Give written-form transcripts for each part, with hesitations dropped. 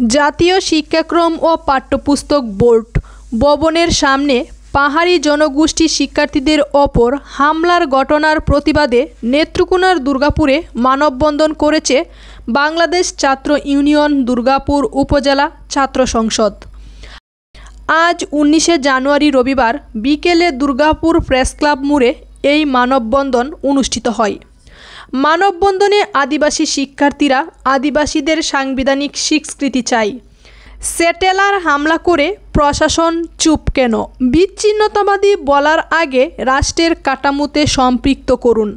জাতীয় শিক্ষাক্রম ও পাঠ্যপুস্তক বোর্ড ভবনের সামনে পাহাড়ি জনগোষ্ঠী শিক্ষার্থীদের ওপর হামলার ঘটনার প্রতিবাদে নেত্রকোনার দুর্গাপুরে মানববন্ধন করেছে বাংলাদেশ ছাত্র ইউনিয়ন দুর্গাপুর উপজেলা ছাত্র সংসদ। আজ 19শে জানুয়ারি রবিবার বিকেলে দুর্গাপুর প্রেসক্লাব মোড়ে এই মানববন্ধন অনুষ্ঠিত হয়। মানববন্ধনে আদিবাসী শিক্ষার্থীরা আদিবাসীদের সাংবিধানিক স্বীকৃতি চায়। সেটেলার হামলা করে প্রশাসন চুপ কেন? বিচ্ছিন্নতাবাদী বলার আগে রাষ্ট্রের কাঠামোতে সম্পৃক্ত করুন।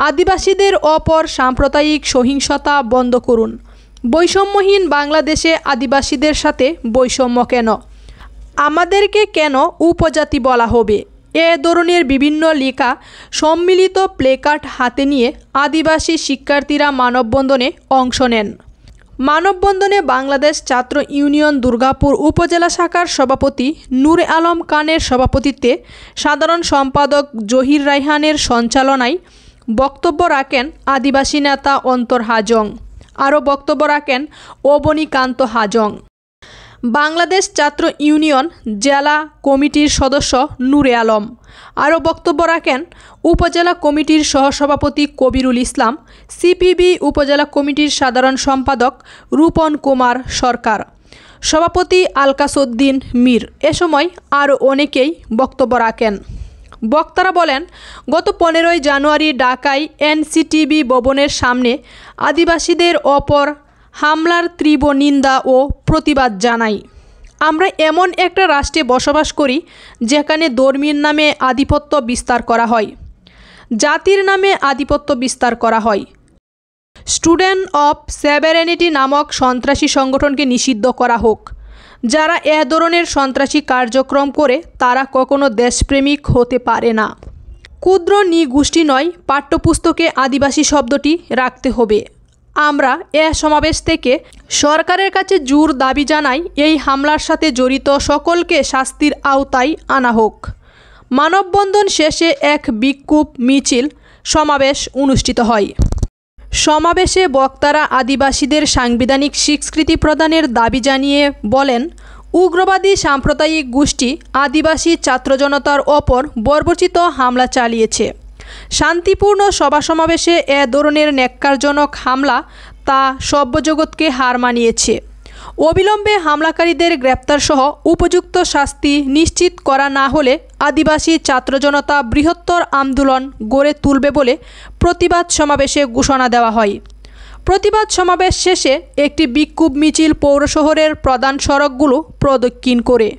আদিবাসীদের ওপর সাম্প্রদায়িক সহিংসতা বন্ধ করুন। বৈষম্যহীন বাংলাদেশে আদিবাসীদের সাথে বৈষম্য কেন? আমাদেরকে কেন উপজাতি বলা হবে? এ ধরনের বিভিন্ন লেখা সম্মিলিত প্লেকার্ড হাতে নিয়ে আদিবাসী শিক্ষার্থীরা মানববন্ধনে অংশ নেন। মানববন্ধনে বাংলাদেশ ছাত্র ইউনিয়ন দুর্গাপুর উপজেলা শাখার সভাপতি নূরে আলম খানের সভাপতিত্বে সাধারণ সম্পাদক জহির রায়হানের সঞ্চালনায় বক্তব্য রাখেন আদিবাসী নেতা অন্তর হাজং। আরও বক্তব্য রাখেন অবনীকান্ত হাজং। বাংলাদেশ ছাত্র ইউনিয়ন জেলা কমিটির সদস্য নূরে আলম। আরও বক্তব্য রাখেন উপজেলা কমিটির সহসভাপতি কবিরুল ইসলাম, সিপিবি উপজেলা কমিটির সাধারণ সম্পাদক রূপন কুমার সরকার, সভাপতি আলকাসউদ্দিন মীর। এ সময় আরও অনেকেই বক্তব্য রাখেন। বক্তারা বলেন, গত 15ই জানুয়ারি ঢাকায় এনসিটিবি ভবনের সামনে আদিবাসীদের ওপর হামলার তীব্র নিন্দা ও প্রতিবাদ জানাই। আমরা এমন একটা রাষ্ট্রে বসবাস করি যেখানে ধর্মের নামে আধিপত্য বিস্তার করা হয়, জাতির নামে আধিপত্য বিস্তার করা হয়। স্টুডেন্ট অফ সভেরেনিটি নামক সন্ত্রাসী সংগঠনকে নিষিদ্ধ করা হোক। যারা এ ধরনের সন্ত্রাসী কার্যক্রম করে তারা কখনো দেশপ্রেমিক হতে পারে না। ক্ষুদ্র নৃগোষ্ঠী নয়, পাঠ্যপুস্তকে আদিবাসী শব্দটি রাখতে হবে। আমরা এ সমাবেশ থেকে সরকারের কাছে জোর দাবি জানাই, এই হামলার সাথে জড়িত সকলকে শাস্তির আওতায় আনা হোক। মানববন্ধন শেষে এক বিক্ষোভ মিছিল সমাবেশ অনুষ্ঠিত হয়। সমাবেশে বক্তারা আদিবাসীদের সাংবিধানিক স্বীকৃতি প্রদানের দাবি জানিয়ে বলেন, উগ্রবাদী সাম্প্রদায়িক গোষ্ঠী আদিবাসী ছাত্র জনতার ওপর বর্বরচিত হামলা চালিয়েছে। শান্তিপূর্ণ সভা সমাবেশে এ ধরনের ন্যাক্কারজনক হামলা তা সভ্যজগৎকে হার মানিয়েছে। অবিলম্বে হামলাকারীদের গ্রেপ্তারসহ উপযুক্ত শাস্তি নিশ্চিত করা না হলে আদিবাসী ছাত্র জনতা বৃহত্তর আন্দোলন গড়ে তুলবে বলে প্রতিবাদ সমাবেশে ঘোষণা দেওয়া হয়। প্রতিবাদ সমাবেশ শেষে একটি বিক্ষোভ মিছিল পৌর শহরের প্রধান সড়কগুলো প্রদক্ষিণ করে